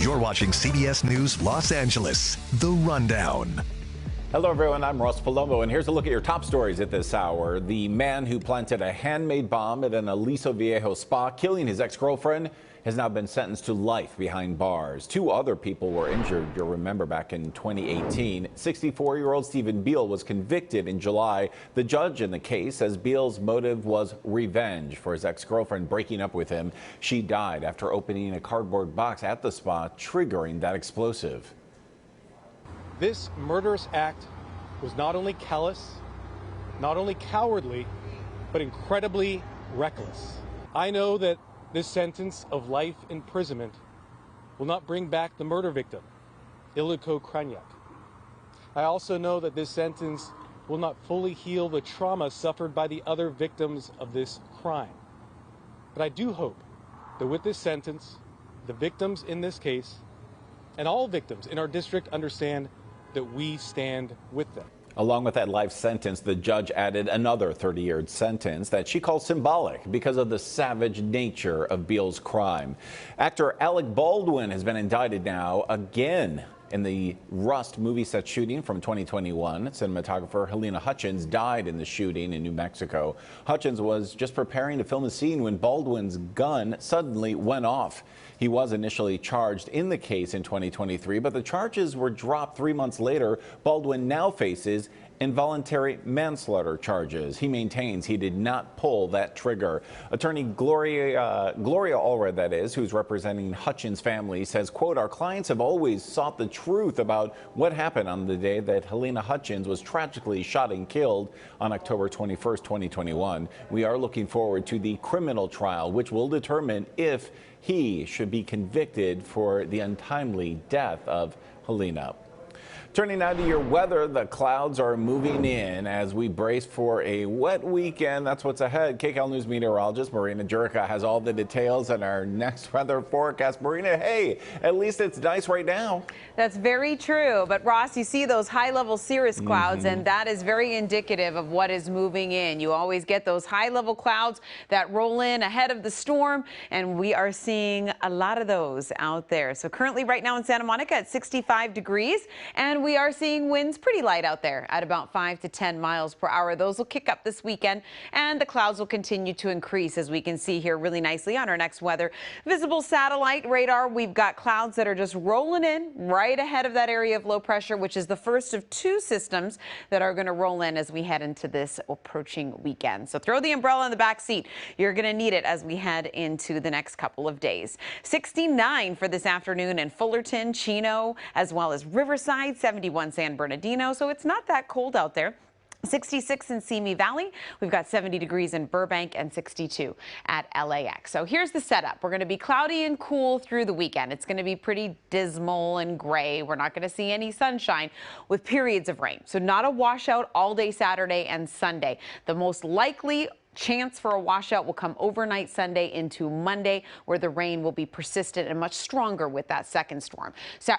You're watching CBS News Los Angeles, The Rundown. Hello, everyone. I'm Ross Palumbo, and here's a look at your top stories at this hour. The man who planted a handmade bomb at an Aliso Viejo spa, killing his ex-girlfriend, has now been sentenced to life behind bars. 2 other people were injured. You'll remember back in 2018. 64-year-old Stephen Beal was convicted in July. The judge in the case says Beal's motive was revenge for his ex-girlfriend breaking up with him. She died after opening a cardboard box at the spa, triggering that explosive. This murderous act was not only callous, not only cowardly, but incredibly reckless. I know that this sentence of life imprisonment will not bring back the murder victim, Iliko Krajniak. I also know that this sentence will not fully heal the trauma suffered by the other victims of this crime. But I do hope that with this sentence, the victims in this case, and all victims in our district, understand that we stand with them. Along with that life sentence, the judge added another 30-year sentence that she calls symbolic because of the savage nature of Beal's crime. Actor Alec Baldwin has been indicted now again in the Rust movie set shooting from 2021. Cinematographer Halyna Hutchins died in the shooting in New Mexico. Hutchins was just preparing to film a scene when Baldwin's gun suddenly went off. He was initially charged in the case in 2023, but the charges were dropped 3 months later. Baldwin now faces involuntary manslaughter charges. He maintains he did not pull that trigger. Attorney Gloria Allred, that is, who's representing Hutchins' family, says, quote, "Our clients have always sought the truth about what happened on the day that Halyna Hutchins was tragically shot and killed on October 21st, 2021. We are looking forward to the criminal trial, which will determine if he should be convicted for the untimely death of Halyna." Turning now to your weather, the clouds are moving in as we brace for a wet weekend. That's what's ahead. KCAL News meteorologist Marina Jurica has all the details on our next weather forecast. Marina, hey, at least it's nice right now. That's very true. But Ross, you see those high-level cirrus clouds, and that is very indicative of what is moving in. You always get those high-level clouds that roll in ahead of the storm, and we are seeing a lot of those out there. So currently right now in Santa Monica at 65 degrees, and we are seeing winds pretty light out there at about 5 to 10 miles per hour. Those will kick up this weekend, and the clouds will continue to increase, as we can see here really nicely on our next weather visible satellite radar. We've got clouds that are just rolling in right ahead of that area of low pressure, which is the first of 2 systems that are going to roll in as we head into this approaching weekend. So throw the umbrella in the back seat. You're going to need it as we head into the next couple of days. 69 for this afternoon in Fullerton, Chino, as well as Riverside, 71 San Bernardino, so it's not that cold out there. 66 in Simi Valley. We've got 70 degrees in Burbank and 62 at LAX. So here's the setup. We're going to be cloudy and cool through the weekend. It's going to be pretty dismal and gray. We're not going to see any sunshine with periods of rain. So not a washout all day Saturday and Sunday. The most likely chance for a washout will come overnight Sunday into Monday, where the rain will be persistent and much stronger with that second storm.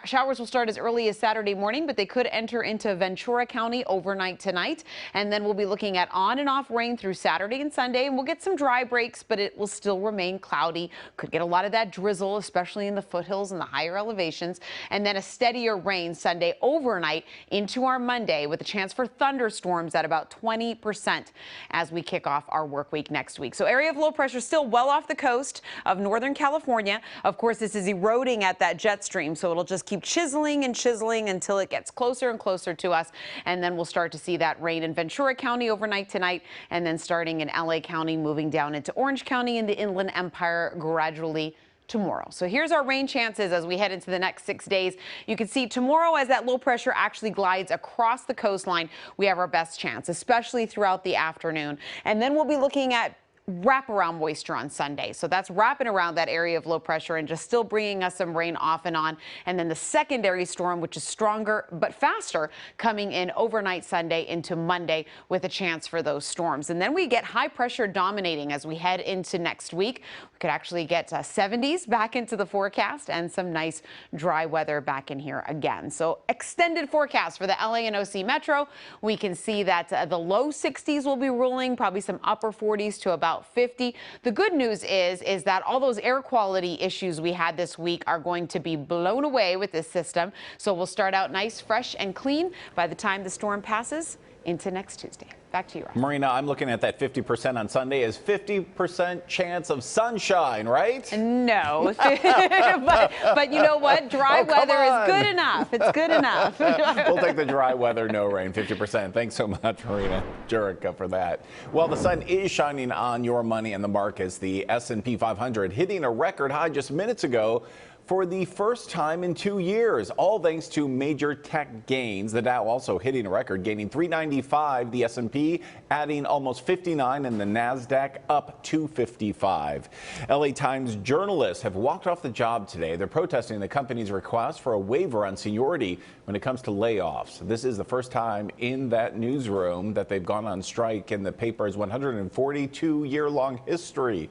Showers will start as early as Saturday morning, but they could enter into Ventura County overnight tonight. And then we'll be looking at on and off rain through Saturday and Sunday, and we'll get some dry breaks, but it will still remain cloudy. Could get a lot of that drizzle, especially in the foothills and the higher elevations. And then a steadier rain Sunday overnight into our Monday, with a chance for thunderstorms at about 20% as we kick off our work week next week. So area of low pressure still well off the coast of Northern California. Of course, this is eroding at that jet stream, so it'll just keep chiseling and chiseling until it gets closer and closer to us. And then we'll start to see that rain in Ventura County overnight tonight, and then starting in LA County, moving down into Orange County and the Inland Empire gradually tomorrow. So here's our rain chances as we head into the next 6 days. You can see tomorrow, as that low pressure actually glides across the coastline, we have our best chance, especially throughout the afternoon. And then we'll be looking at wraparound moisture on Sunday. So that's wrapping around that area of low pressure and just still bringing us some rain off and on. And then the secondary storm, which is stronger but faster, coming in overnight Sunday into Monday with a chance for those storms. And then we get high pressure dominating as we head into next week. We could actually get 70s back into the forecast and some nice dry weather back in here again. So extended forecast for the LA and OC Metro. We can see that the low 60s will be ruling, probably some upper 40s to about about 50. The good news is that all those air quality issues we had this week are going to be blown away with this system. So we'll start out nice, fresh, and clean by the time the storm passes into next Tuesday. Back to you, Ross. Marina, I'm looking at that 50% on Sunday as 50% chance of sunshine, right? No, but you know what? Dry weather is good enough. It's good enough. We'll take the dry weather, no rain, 50%. Thanks so much, Marina Jurica, for that. Well, the sun is shining on your money in the markets. The S&P 500 hitting a record high just minutes ago for the first time in 2 years, all thanks to major tech gains. The Dow also hitting a record, gaining 395, the S&P adding almost 59, and the NASDAQ up 255. LA Times journalists have walked off the job today. They're protesting the company's request for a waiver on seniority when it comes to layoffs. This is the first time in that newsroom that they've gone on strike in the paper's 142-year-long history.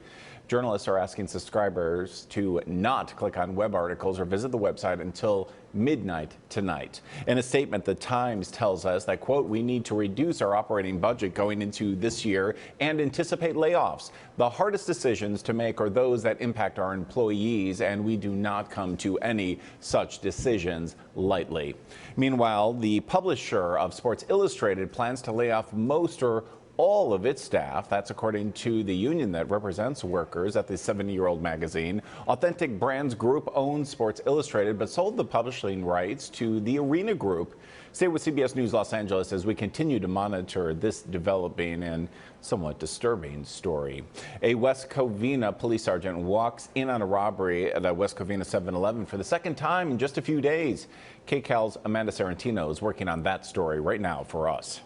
Journalists are asking subscribers to not click on web articles or visit the website until midnight tonight. In a statement, the Times tells us that, quote, we need to reduce our operating budget going into this year and anticipate layoffs. The hardest decisions to make are those that impact our employees, and we do not come to any such decisions lightly. Meanwhile, the publisher of Sports Illustrated plans to lay off most or all of its staff. That's according to the union that represents workers at the 70-year-old magazine. Authentic Brands Group owns Sports Illustrated but sold the publishing rights to the Arena Group. Stay with CBS News Los Angeles as we continue to monitor this developing and somewhat disturbing story. A West Covina police sergeant walks in on a robbery at a West Covina 7-Eleven for the second time in just a few days. KCAL's Amanda Sarantino is working on that story right now for us.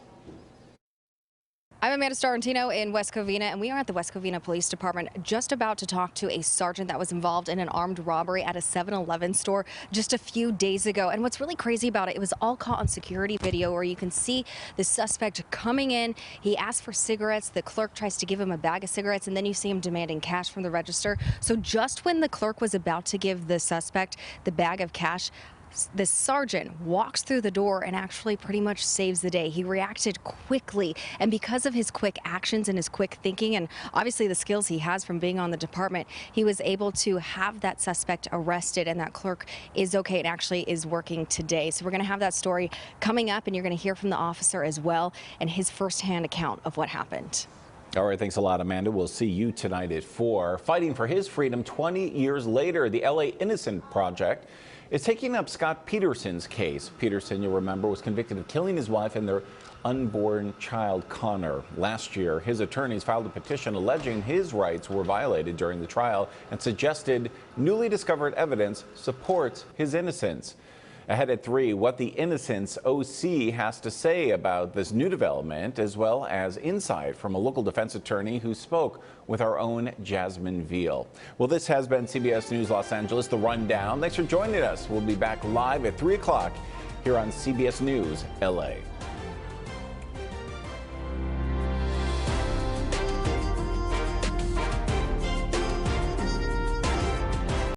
I'm Amanda Starantino in West Covina, and we are at the West Covina Police Department just about to talk to a sergeant that was involved in an armed robbery at a 7-Eleven store just a few days ago. And what's really crazy about it, it was all caught on security video where you can see the suspect coming in. He asks for cigarettes. The clerk tries to give him a bag of cigarettes, and then you see him demanding cash from the register. So just when the clerk was about to give the suspect the bag of cash, the sergeant walks through the door and actually pretty much saves the day. He reacted quickly, and because of his quick actions and his quick thinking and obviously the skills he has from being on the department, he was able to have that suspect arrested, and that clerk is okay and actually is working today. So we're going to have that story coming up, and you're going to hear from the officer as well and his firsthand account of what happened. All right, thanks a lot, Amanda. We'll see you tonight at 4. Fighting for his freedom 20 years later, the LA Innocent Project is taking up Scott Peterson's case. Peterson, you'll remember, was convicted of killing his wife and their unborn child, Connor. Last year, his attorneys filed a petition alleging his rights were violated during the trial and suggested newly discovered evidence supports his innocence. Ahead at 3, what the Innocence OC has to say about this new development, as well as insight from a local defense attorney who spoke with our own Jasmine Veal. Well, this has been CBS News Los Angeles, The Rundown. Thanks for joining us. We'll be back live at 3 o'clock here on CBS News LA.